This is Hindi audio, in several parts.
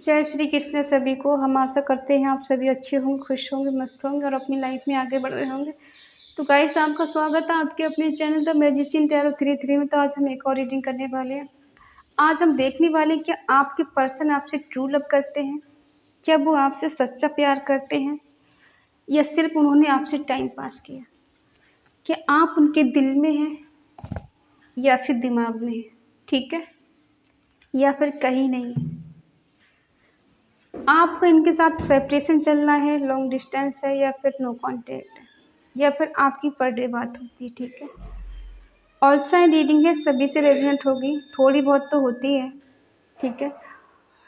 जय श्री कृष्ण सभी को। हम आशा करते हैं आप सभी अच्छे होंगे, खुश होंगे, मस्त होंगे और अपनी लाइफ में आगे बढ़ रहे होंगे। तो गाइस, आपका स्वागत है आपके अपने चैनल द मैजिशियन टैरो 33 में। तो आज हम एक और रीडिंग करने वाले हैं। आज हम देखने वाले हैं, क्या आपके पर्सन आपसे ट्रू लव करते हैं, क्या वो आपसे सच्चा प्यार करते हैं, या सिर्फ उन्होंने आपसे टाइम पास किया। क्या आप उनके दिल में हैं या फिर दिमाग में हैं, ठीक है, या फिर कहीं नहीं। आपका इनके साथ सेपरेशन चल रहा है, लॉन्ग डिस्टेंस है, या फिर नो कांटेक्ट है, या फिर आपकी पर डे बात होती है, ठीक है। ऑल साइन रीडिंग है, सभी से रेजोनेट होगी, थोड़ी बहुत तो होती है, ठीक है।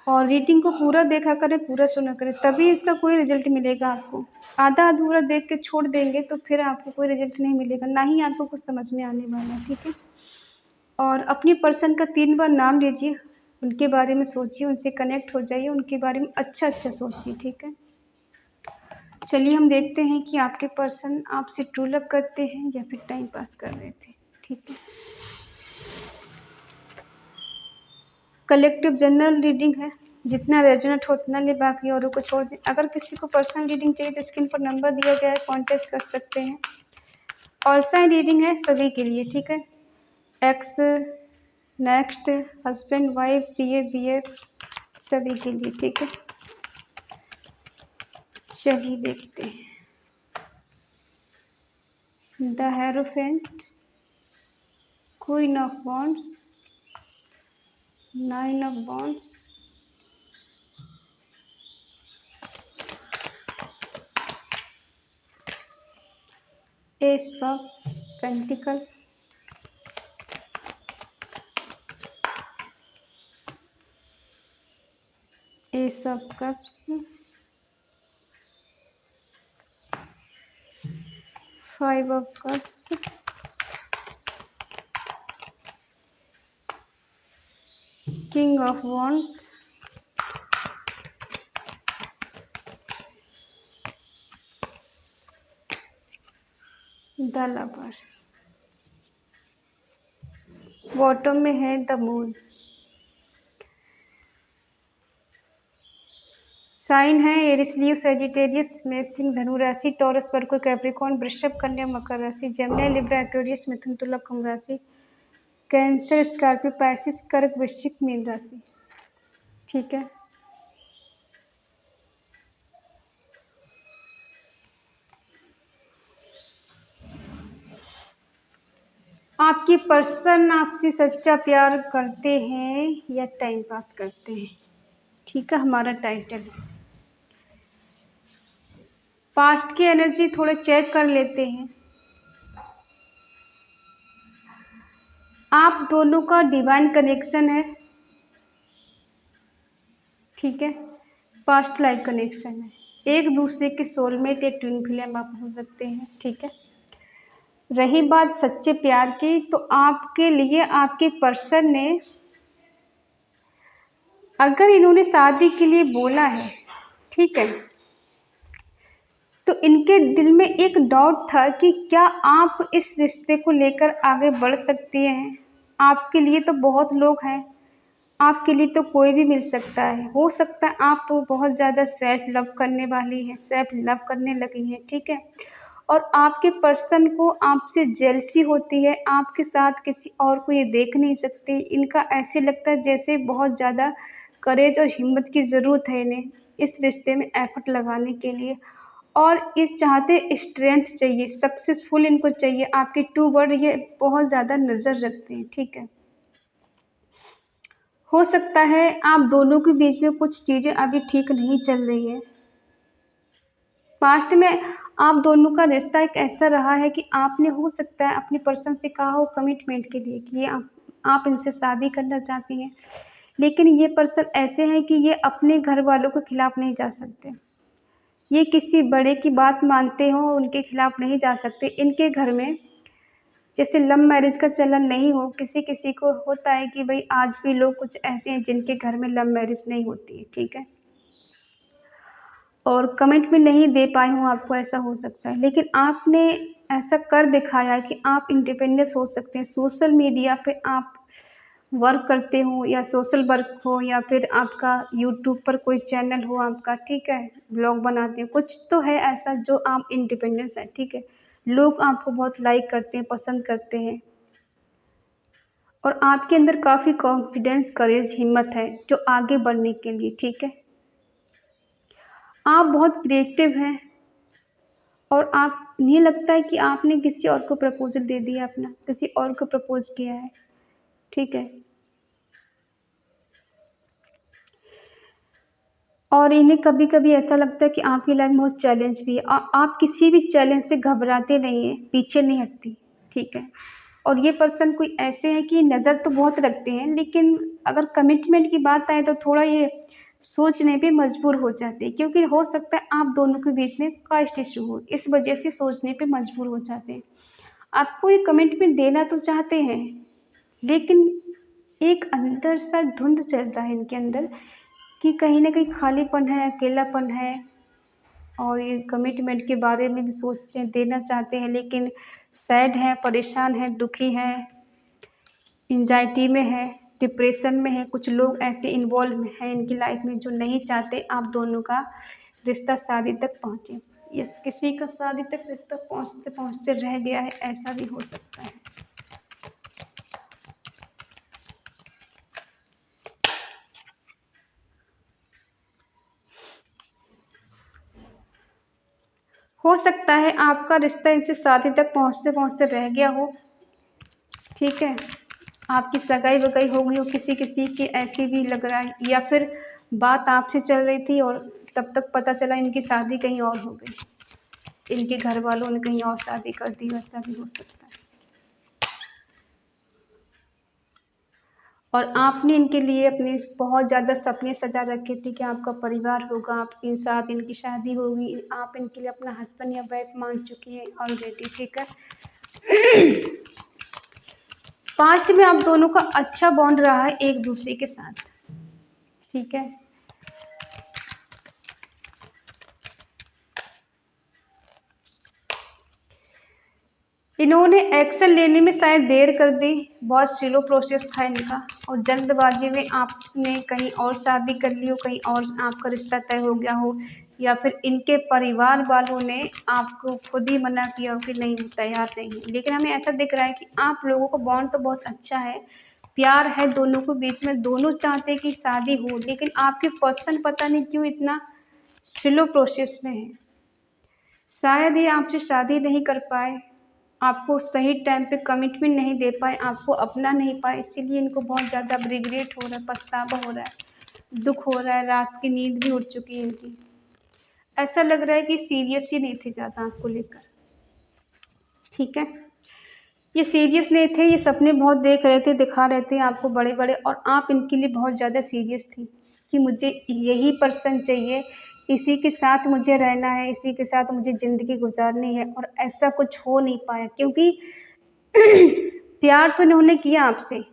और रीडिंग को पूरा देखा करें, पूरा सुना करें, तभी इसका कोई रिजल्ट मिलेगा आपको। आधा अधूरा देख के छोड़ देंगे तो फिर आपको कोई रिजल्ट नहीं मिलेगा, ना ही आपको कुछ समझ में आने वाला है, ठीक है। और अपनी पर्सन का 3 बार नाम लीजिए, उनके बारे में सोचिए, उनसे कनेक्ट हो जाइए, उनके बारे में अच्छा अच्छा सोचिए, ठीक है। चलिए हम देखते हैं कि आपके पर्सन आपसे ट्रू लव करते हैं या फिर टाइम पास कर रहे थे, ठीक है। कलेक्टिव जनरल रीडिंग है, जितना रेजोनेट हो उतना ले, बाकी औरों को छोड़ दें। अगर किसी को पर्सनल रीडिंग चाहिए तो स्क्रीन पर नंबर दिया गया है, कॉन्टेक्ट कर सकते हैं। ऑल साइन रीडिंग है सभी के लिए, ठीक है। एक्स, नेक्स्ट, हस्बैंड, वाइफ, जीए, बीएफ, सभी के लिए, ठीक है। चलिए देखते हैं। The hierophant, queen of wands, 9 of wands, S of pentacle, S of cups, 5 of cups, king of wands, the lover. Bottom में है द मून। साइन है एरिस, लीव, सजिटेरियस, मेषिंग, धनु राशि, टॉरस, वर्गो, कैप्रिकॉर्न, वृषभ, कन्या, मकर राशि, जेमिनी, लिब्रा, एक्वेरियस, मिथुन, तुला, कुंभ राशि, कैंसर, स्कॉर्पियो, पाइसिस, कर्क, वृश्चिक, मीन राशि, ठीक है। आपके पर्सन आपसे सच्चा प्यार करते हैं या टाइम पास करते हैं, ठीक है, हमारा टाइटल। पास्ट की एनर्जी थोड़े चेक कर लेते हैं। आप दोनों का डिवाइन कनेक्शन है, ठीक है। पास्ट लाइफ कनेक्शन है, एक दूसरे के सोलमेट या ट्विन फ्लेम आप हो सकते हैं, ठीक है। रही बात सच्चे प्यार की, तो आपके लिए आपके पर्सन ने, अगर इन्होंने शादी के लिए बोला है, ठीक है, तो इनके दिल में एक डाउट था कि क्या आप इस रिश्ते को लेकर आगे बढ़ सकती हैं। आपके लिए तो बहुत लोग हैं, आपके लिए तो कोई भी मिल सकता है। हो सकता है आप बहुत ज़्यादा सेल्फ लव करने वाली हैं, सेल्फ लव करने लगी हैं, ठीक है। और आपके पर्सन को आपसे जेलसी होती है, आपके साथ किसी और को ये देख नहीं सकते। इनका ऐसे लगता है जैसे बहुत ज़्यादा करेज और हिम्मत की ज़रूरत है इन्हें इस रिश्ते में एफर्ट लगाने के लिए। और इस चाहते स्ट्रेंथ चाहिए, सक्सेसफुल इनको चाहिए। आपके 2 वर्ड ये बहुत ज़्यादा नज़र रखते हैं, ठीक है। हो सकता है आप दोनों के बीच में कुछ चीज़ें अभी ठीक नहीं चल रही है। पास्ट में आप दोनों का रिश्ता एक ऐसा रहा है कि आपने हो सकता है अपने पर्सन से कहा हो कमिटमेंट के लिए कि ये आप इनसे शादी करना चाहती हैं, लेकिन ये पर्सन ऐसे हैं कि ये अपने घर वालों के खिलाफ नहीं जा सकते। ये किसी बड़े की बात मानते हो, उनके खिलाफ नहीं जा सकते। इनके घर में जैसे लव मैरिज का चलन नहीं हो, किसी किसी को होता है कि भाई आज भी लोग कुछ ऐसे हैं जिनके घर में लव मैरिज नहीं होती है, ठीक है। और कमिटमेंट नहीं दे पाई हूँ आपको, ऐसा हो सकता है। लेकिन आपने ऐसा कर दिखाया है कि आप इंडिपेंडेंस हो सकते हैं। सोशल मीडिया पे आप वर्क करते हो या सोशल वर्क हो या फिर आपका यूट्यूब पर कोई चैनल हो आपका, ठीक है, ब्लॉग बनाते हो, कुछ तो है ऐसा जो आप इंडिपेंडेंस है, ठीक है, लोग आपको बहुत लाइक करते हैं, पसंद करते हैं और आपके अंदर काफ़ी कॉन्फिडेंस, करेज, हिम्मत है जो आगे बढ़ने के लिए, ठीक है। आप बहुत क्रिएटिव हैं और आप नहीं लगता है कि आपने किसी और को प्रपोज़ल दे दिया अपना, किसी और को प्रपोज़ किया है, ठीक है। और इन्हें कभी-कभी ऐसा लगता है कि आपकी लाइफ में बहुत चैलेंज भी है। आप किसी भी चैलेंज से घबराते नहीं हैं, पीछे नहीं हटती, ठीक है। और ये पर्सन कोई ऐसे हैं कि नज़र तो बहुत रखते हैं, लेकिन अगर कमिटमेंट की बात आए तो थोड़ा ये सोचने पे मजबूर हो जाते हैं, क्योंकि हो सकता है आप दोनों के बीच में कास्ट इश्यू हो, इस वजह से सोचने पे मजबूर हो जाते हैं। आपको ये कमिटमेंट देना तो चाहते हैं, लेकिन एक अंदर सा धुंध चलता है इनके अंदर कि कहीं न कहीं खालीपन है, अकेलापन है और ये कमिटमेंट के बारे में भी सोचते देना चाहते हैं, लेकिन सैड हैं, परेशान हैं, दुखी हैं, एंग्ज़ायटी में हैं, डिप्रेशन में हैं। कुछ लोग ऐसे इन्वॉल्व हैं इनकी लाइफ़ में जो नहीं चाहते आप दोनों का रिश्ता शादी तक पहुँचे या किसी का शादी तक रिश्ता पहुँचते-पहुँचते रह गया है, ऐसा भी हो सकता है। हो सकता है आपका रिश्ता इनसे शादी तक पहुँचते-पहुँचते रह गया हो, ठीक है। आपकी सगाई-वगाई हो गई हो किसी-किसी की, ऐसी भी लग रहा है या फिर बात आपसे चल रही थी और तब तक पता चला इनकी शादी कहीं और हो गई। इनके घर वालों ने कहीं और शादी कर दी, वैसा भी हो सकता है। और आपने इनके लिए अपने बहुत ज़्यादा सपने सजा रखे थे कि आपका परिवार होगा, आपके साथ इनकी शादी होगी, आप इनके लिए अपना हस्बैंड या वाइफ मान चुकी हैं ऑलरेडी, ठीक है। पास्ट में आप दोनों का अच्छा बॉन्ड रहा है एक दूसरे के साथ, ठीक है। इन्होंने एक्शन लेने में शायद देर कर दी, बहुत स्लो प्रोसेस था इनका और जल्दबाजी में आपने कहीं और शादी कर ली हो, कहीं और आपका रिश्ता तय हो गया हो या फिर इनके परिवार वालों ने आपको खुद ही मना किया हो कि नहीं तैयार नहीं है। लेकिन हमें ऐसा दिख रहा है कि आप लोगों का बॉन्ड तो बहुत अच्छा है, प्यार है दोनों के बीच में, दोनों चाहते हैं कि शादी हो, लेकिन आपके पर्सन पता नहीं क्यों इतना स्लो प्रोसेस में है। शायद ये आपसे शादी नहीं कर पाए, आपको सही टाइम पे कमिटमेंट नहीं दे पाए, आपको अपना नहीं पाए, इसीलिए इनको बहुत ज़्यादा अब रिग्रेट हो रहा है, पछतावा हो रहा है, दुःख हो रहा है, रात की नींद भी उड़ चुकी है इनकी। ऐसा लग रहा है कि सीरियस ही नहीं थे ज़्यादा आपको लेकर, ठीक है। ये सीरियस नहीं थे, ये सपने बहुत देख रहे थे, दिखा रहे थे आपको बड़े-बड़े और आप इनके लिए बहुत ज़्यादा सीरियस थी कि मुझे यही पर्सन चाहिए, इसी के साथ मुझे रहना है, इसी के साथ मुझे ज़िंदगी गुज़ारनी है और ऐसा कुछ हो नहीं पाया क्योंकि प्यार तो इन्होंने किया आपसे,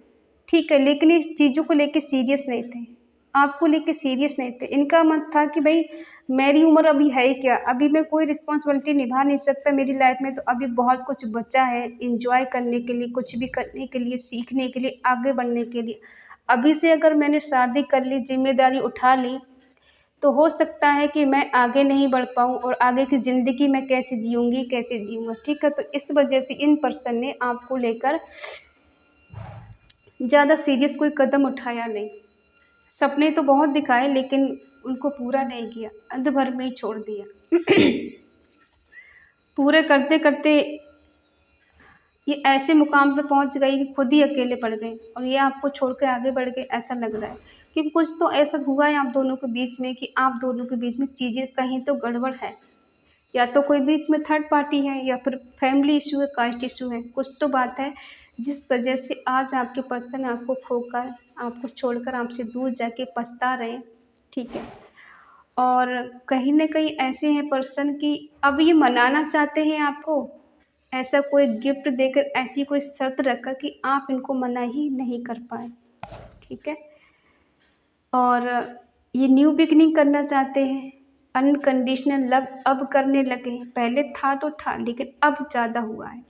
ठीक है, लेकिन इस चीज़ों को लेके सीरियस नहीं थे, आपको लेके सीरियस नहीं थे। इनका मन था कि भई मेरी उम्र अभी है ही क्या, अभी मैं कोई रिस्पॉन्सिबिलिटी निभा नहीं सकता मेरी लाइफ़ में, तो अभी बहुत कुछ बचा है एन्जॉय करने के लिए, कुछ भी करने के लिए, सीखने के लिए, आगे बढ़ने के लिए। अभी से अगर मैंने शादी कर ली, ज़िम्मेदारी उठा ली, तो हो सकता है कि मैं आगे नहीं बढ़ पाऊँ और आगे की ज़िंदगी मैं कैसे जीऊँगी, कैसे जीऊँगा, ठीक है? तो इस वजह से इन पर्सन ने आपको लेकर ज़्यादा सीरियस कोई कदम उठाया नहीं। सपने तो बहुत दिखाए लेकिन उनको पूरा नहीं किया, अंत भर में ही छोड़ दिया। पूरे करते-करते ये ऐसे मुकाम पे पहुँच गई कि खुद ही अकेले पड़ गए और ये आपको छोड़ के आगे बढ़ गए ऐसा लग रहा है। क्योंकि कुछ तो ऐसा हुआ है आप दोनों के बीच में कि आप दोनों के बीच में चीज़ें कहीं तो गड़बड़ है। या तो कोई बीच में थर्ड पार्टी है या फिर फैमिली इश्यू है, कास्ट इश्यू है, कुछ तो बात है जिस वजह से आज आपके पर्सन आपको खोकर, आपको छोड़कर आपसे दूर जाके पछता रहे हैं, ठीक है। और कहीं न कहीं ऐसे हैं पर्सन कि अब ये मनाना चाहते हैं आपको, ऐसा कोई गिफ्ट देकर, ऐसी कोई शर्त रखकर कि आप इनको मना ही नहीं कर पाए, ठीक है। और ये न्यू बिगिनिंग करना चाहते हैं, अनकंडीशनल लव अब करने लगे हैं, पहले था तो था लेकिन अब ज़्यादा हुआ है।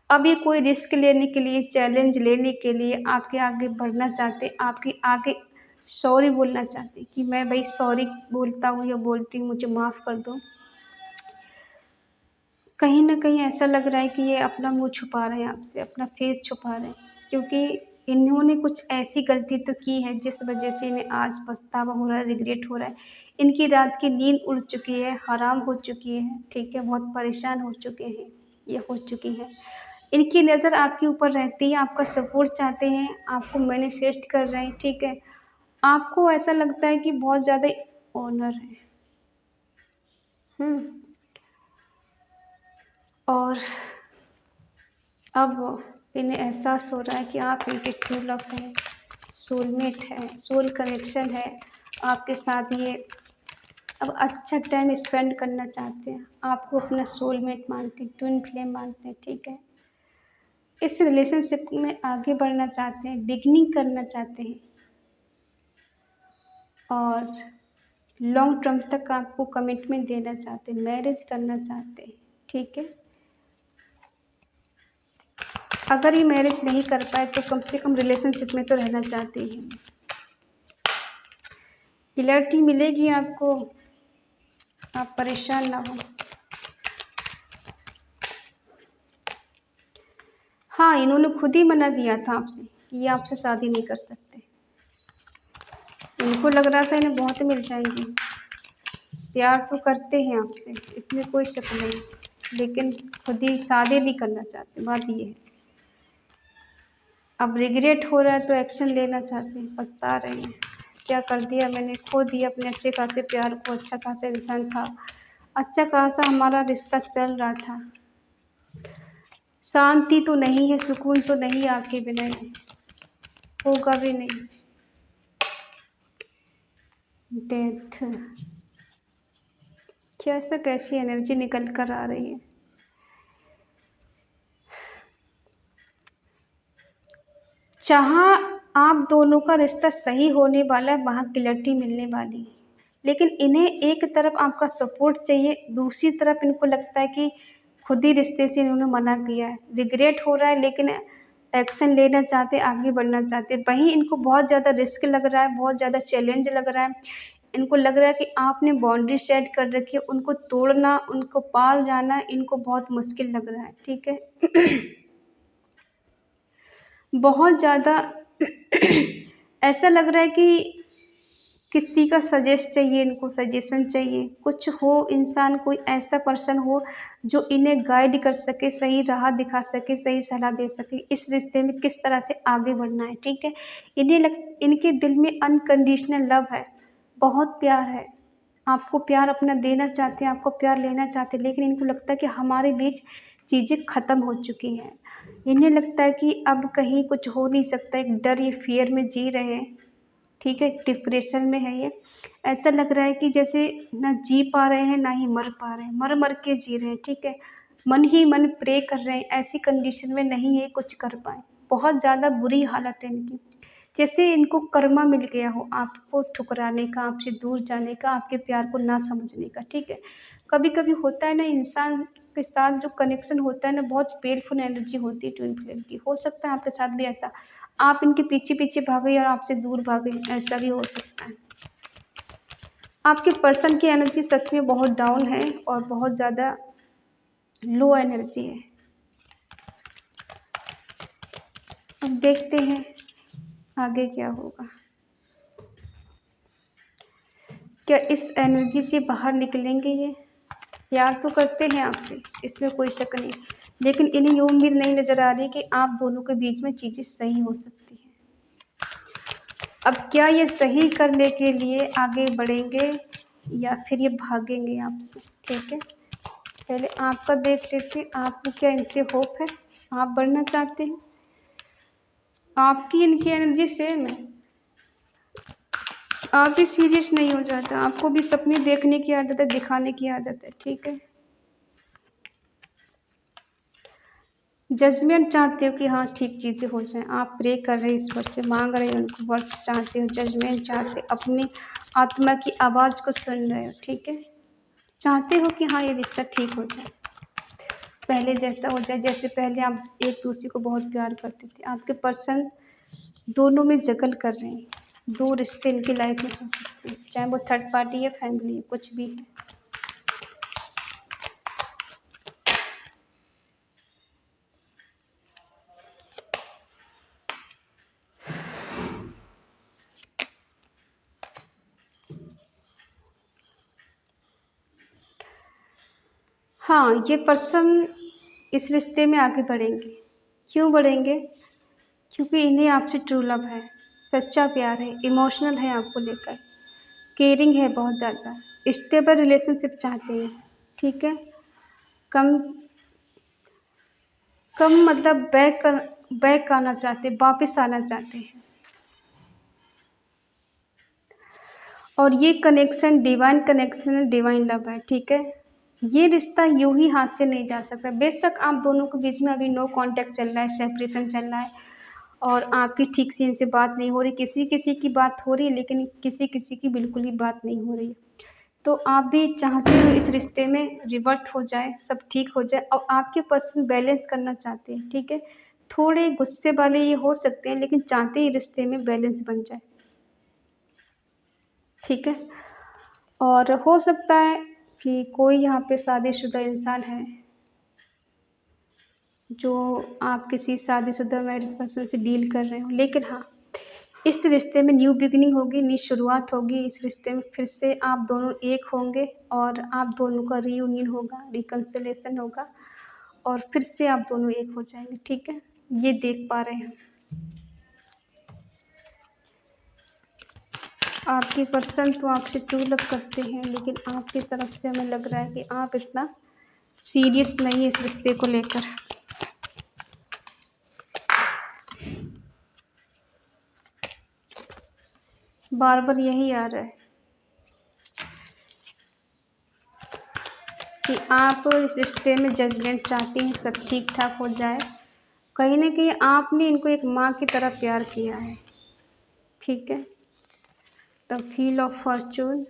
अब ये कोई रिस्क लेने के लिए, चैलेंज लेने के लिए आपके आगे बढ़ना चाहते, आपके आगे सॉरी बोलना चाहते कि मैं भाई सॉरी बोलता हूँ या बोलती हूँ, मुझे माफ़ कर दो। कहीं न कहीं ऐसा लग रहा है कि ये अपना मुँह छुपा रहे हैं आपसे, अपना फेस छुपा रहे हैं, क्योंकि इन्होंने कुछ ऐसी गलती तो की है जिस वजह से इन्हें आज पछतावा हो रहा है, रिग्रेट हो रहा है। इनकी रात की नींद उड़ चुकी है, हराम हो चुकी है, ठीक है? बहुत परेशान हो चुके हैं, ये हो चुकी है। इनकी नज़र आपके ऊपर रहती है, आपका सपोर्ट चाहते हैं, आपको मैनिफेस्ट कर रहे हैं, ठीक है? आपको ऐसा लगता है कि बहुत ज़्यादा ऑनर है। हुँ। और अब इन्हें एहसास हो रहा है कि आप इनके ट्रू लव हैं, सोलमेट हैं, सोल कनेक्शन है आपके साथ। ये अब अच्छा टाइम स्पेंड करना चाहते हैं, आपको अपना सोलमेट मानते हैं, ट्विन फ्लेम मानते हैं, ठीक है? इस रिलेशनशिप में आगे बढ़ना चाहते हैं, बिगिनिंग करना चाहते हैं और लॉन्ग टर्म तक आपको कमिटमेंट देना चाहते हैं, मैरिज करना चाहते हैं, ठीक है? अगर ये मैरिज नहीं कर पाए तो कम से कम रिलेशनशिप में तो रहना चाहते हैं। क्लैरिटी मिलेगी आपको, आप परेशान ना हो। हाँ, इन्होंने खुद ही मना किया था आपसे कि ये आपसे शादी नहीं कर सकते। इनको लग रहा था इन्हें बहुत मिल जाएंगी, प्यार तो करते हैं आपसे, इसमें कोई शक नहीं, लेकिन खुद ही शादी नहीं करना चाहते, बात ये है। अब रिग्रेट हो रहा है तो एक्शन लेना चाहते हैं, पछता रहे हैं, क्या कर दिया मैंने, खो दिया अपने अच्छे खासे प्यार को, अच्छा खासा इंसान था, अच्छा खासा हमारा रिश्ता चल रहा था। शांति तो नहीं है, सुकून तो नहीं आपके बिना, ये होगा भी नहीं। डेथ, कैसा कैसी एनर्जी निकल कर आ रही है। जहाँ आप दोनों का रिश्ता सही होने वाला है वहाँ क्लैरिटी मिलने वाली है, लेकिन इन्हें एक तरफ आपका सपोर्ट चाहिए, दूसरी तरफ इनको लगता है कि खुद ही रिश्ते से इन्होंने मना किया है, रिग्रेट हो रहा है, लेकिन एक्शन लेना चाहते, आगे बढ़ना चाहते। वहीं इनको बहुत ज़्यादा रिस्क लग रहा है, बहुत ज़्यादा चैलेंज लग रहा है। इनको लग रहा है कि आपने बाउंड्री सेट कर रखी है, उनको तोड़ना, उनको पार जाना इनको बहुत मुश्किल लग रहा है, ठीक है? बहुत ज़्यादा ऐसा लग रहा है कि किसी का सजेस्ट चाहिए, इनको सजेशन चाहिए, कुछ हो इंसान, कोई ऐसा पर्सन हो जो इन्हें गाइड कर सके, सही राह दिखा सके, सही सलाह दे सके, इस रिश्ते में किस तरह से आगे बढ़ना है, ठीक है? इनके दिल में अनकंडीशनल लव है, बहुत प्यार है, आपको प्यार अपना देना चाहते हैं, आपको प्यार लेना चाहते हैं, लेकिन इनको लगता है कि हमारे बीच चीज़ें ख़त्म हो चुकी हैं। इन्हें लगता है कि अब कहीं कुछ हो नहीं सकता, एक डर, ये फ़ियर में जी रहे हैं, ठीक है? डिप्रेशन में है ये। ऐसा लग रहा है कि जैसे ना जी पा रहे हैं, ना ही मर पा रहे हैं, मर-मर के जी रहे हैं, ठीक है? मन ही मन प्रे कर रहे हैं, ऐसी कंडीशन में नहीं है कुछ कर पाएँ। बहुत ज़्यादा बुरी हालत है इनकी। जैसे इनको कर्मा मिल गया हो आपको ठुकराने का, आपसे दूर जाने का, आपके प्यार को ना समझने का, ठीक है? कभी-कभी होता है ना, इंसान के साथ जो कनेक्शन होता है ना, बहुत पेनफुल एनर्जी होती है ट्विन फ्लेम की। हो सकता है आपके साथ भी ऐसा, आप इनके पीछे-पीछे भागे और आपसे दूर भागे, ऐसा भी हो सकता है। आपके पर्सन की एनर्जी सच में बहुत डाउन है और बहुत ज़्यादा लो एनर्जी है। अब देखते हैं आगे क्या होगा। क्या इस एनर्जी से बाहर निकलेंगे ये? प्यार तो करते हैं आपसे, इसमें कोई शक नहीं, लेकिन इन्हें ये उम्मीद नहीं नज़र आ रही कि आप दोनों के बीच में चीज़ें सही हो सकती हैं। अब क्या ये सही करने के लिए आगे बढ़ेंगे या फिर ये भागेंगे आपसे, ठीक है? पहले आपका देख लेते हैं, आपको क्या इनसे होप है? आप बढ़ना चाहते हैं? आपकी इनकी एनर्जी सेम है, आप भी सीरियस नहीं हो जाता, आपको भी सपने देखने की आदत है, दिखाने की आदत है, ठीक है? जजमेंट चाहते हो कि हाँ ठीक चीज़ें हो जाएँ, आप प्रे कर रहे हैं, ईश्वर से मांग रहे हो, उनको वर्ड्स चाहते हो, जजमेंट चाहते हो, अपनी आत्मा की आवाज़ को सुन रहे हो, ठीक है? चाहते हो कि हाँ ये रिश्ता ठीक हो जाए। पहले जैसा हो जाए, जैसे पहले आप एक दूसरे को बहुत प्यार करते थे। आपके पर्सन दोनों में जगल कर रहे हैं। 2 रिश्ते इनकी लाइफ में हो सकते हैं, चाहे वो थर्ड पार्टी है, फैमिली है, कुछ भी है। हाँ, ये पर्सन इस रिश्ते में आगे बढ़ेंगे। क्यों बढ़ेंगे? क्योंकि इन्हें आपसे ट्रू लव है, सच्चा प्यार है, इमोशनल है आपको लेकर, केयरिंग है बहुत ज़्यादा, स्टेबल रिलेशनशिप चाहते हैं, ठीक है? कम कम मतलब बैक आना चाहते हैं, वापस आना चाहते हैं। और ये कनेक्शन डिवाइन कनेक्शन है, डिवाइन लव है, ठीक है? ये रिश्ता यूं ही हाथ से नहीं जा सकता। बेशक आप दोनों के बीच में अभी नो कांटेक्ट चल रहा है, सेपरेशन चल रहा है और आपकी ठीक से इनसे बात नहीं हो रही, किसी किसी की बात हो रही है लेकिन किसी किसी की बिल्कुल ही बात नहीं हो रही। तो आप भी चाहते हो इस रिश्ते में रिवर्ट हो जाए, सब ठीक हो जाए और आपके पर्सन बैलेंस करना चाहते हैं, ठीक है? थोड़े गुस्से वाले ये हो सकते हैं लेकिन चाहते हैं रिश्ते में बैलेंस बन जाए, ठीक है? और हो सकता है कि कोई यहाँ पे शादीशुदा इंसान है जो आप किसी शादीशुदा मैरिज पर्सन से डील कर रहे हो, लेकिन हाँ, इस रिश्ते में न्यू बिगिनिंग होगी, नई शुरुआत होगी। इस रिश्ते में फिर से आप दोनों एक होंगे और आप दोनों का रीयूनियन होगा, रिकन्सिलिएशन होगा और फिर से आप दोनों एक हो जाएंगे, ठीक है? ये देख पा रहे हैं। आपके पर्सन तो आपसे ट्रू लव करते हैं लेकिन आपकी तरफ से हमें लग रहा है कि आप इतना सीरियस नहीं है इस रिश्ते को लेकर। बार बार यही आ रहा है कि आप इस रिश्ते में जजमेंट चाहते हैं, सब ठीक ठाक हो जाए। कहीं न कहीं आपने इनको एक माँ की तरह प्यार किया है, ठीक है? The wheel of Fortune,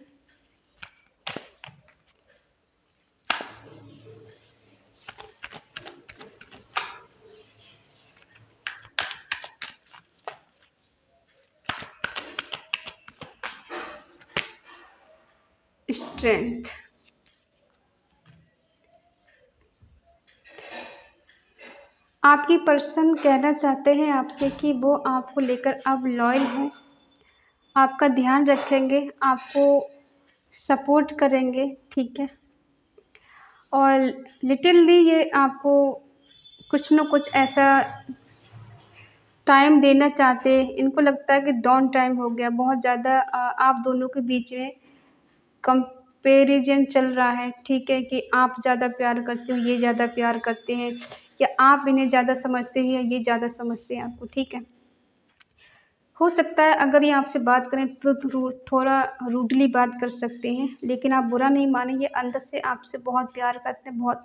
strength. आपकी पर्सन कहना चाहते हैं आपसे कि वो आपको लेकर अब लॉयल हैं, आपका ध्यान रखेंगे, आपको सपोर्ट करेंगे, ठीक है? और लिटिलली ये आपको कुछ न कुछ ऐसा टाइम देना चाहते हैं। इनको लगता है कि डाउन टाइम हो गया, बहुत ज़्यादा आप दोनों के बीच में कंपैरिजन चल रहा है, ठीक है? कि आप ज़्यादा प्यार करते हो, ये ज़्यादा प्यार करते हैं या आप इन्हें ज़्यादा समझते हैं या ये ज़्यादा समझते हैं आपको, ठीक है? हो सकता है अगर ये आपसे बात करें तो थोड़ा रूडली बात कर सकते हैं, लेकिन आप बुरा नहीं मानेंगे, अंदर से आपसे बहुत प्यार करते हैं, बहुत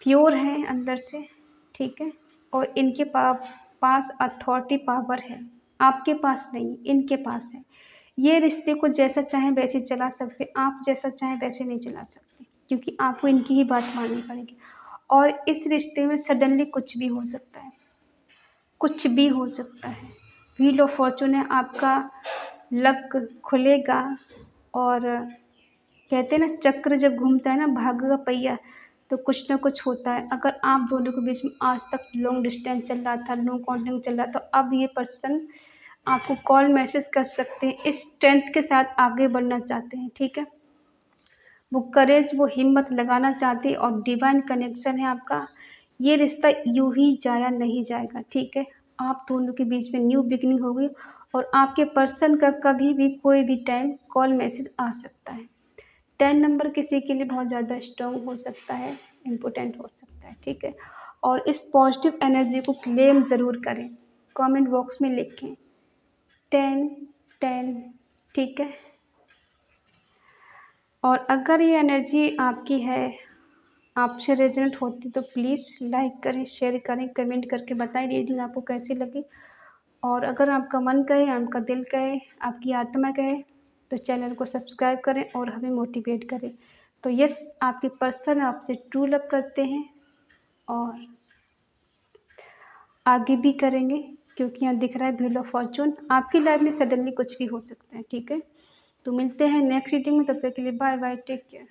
प्योर हैं अंदर से, ठीक है? और इनके पास अथॉरिटी पावर है, आपके पास नहीं, इनके पास है। ये रिश्ते को जैसा चाहें वैसे चला सकते, आप जैसा चाहें वैसे नहीं चला सकते, क्योंकि आपको इनकी ही बात माननी पड़ेगी। और इस रिश्ते में सडनली कुछ भी हो सकता है, कुछ भी हो सकता है। व्हील ऑफ फॉर्च्यून है, आपका लक खुलेगा और कहते हैं ना चक्र जब घूमता है ना, भाग्य का पहिया, तो कुछ ना कुछ होता है। अगर आप दोनों के बीच में आज तक लॉन्ग डिस्टेंस चल रहा था, नो कॉन्टैक्ट चल रहा था, तो अब ये पर्सन आपको कॉल मैसेज कर सकते हैं, इस स्ट्रेंथ के साथ आगे बढ़ना चाहते हैं, ठीक है? वो करेज, वो हिम्मत लगाना चाहते हैं और डिवाइन कनेक्शन है आपका। ये रिश्ता यूं ही जाया नहीं जाएगा, ठीक है? आप दोनों के बीच में न्यू बिगिनिंग होगी और आपके पर्सन का कभी भी कोई भी टाइम कॉल मैसेज आ सकता है। 10 नंबर किसी के लिए बहुत ज़्यादा स्ट्रॉन्ग हो सकता है, इम्पोर्टेंट हो सकता है, ठीक है? और इस पॉजिटिव एनर्जी को क्लेम ज़रूर करें, कमेंट बॉक्स में लिखें 10 10, ठीक है? और अगर ये एनर्जी आपकी है, आपसे रेजोनेट होती तो प्लीज़ लाइक करें, शेयर करें, कमेंट करके बताएं रीडिंग आपको कैसी लगी। और अगर आपका मन कहे, आपका दिल कहे, आपकी आत्मा कहे तो चैनल को सब्सक्राइब करें और हमें मोटिवेट करें। तो यस, आपके पर्सन आपसे ट्रू लव करते हैं और आगे भी करेंगे, क्योंकि यहाँ दिख रहा है व्हील ऑफ फॉर्चून। आपकी लाइफ में सडनली कुछ भी हो सकता है, ठीक है। तो मिलते हैं नेक्स्ट रीडिंग में, तब तक के लिए बाय बाय, टेक केयर।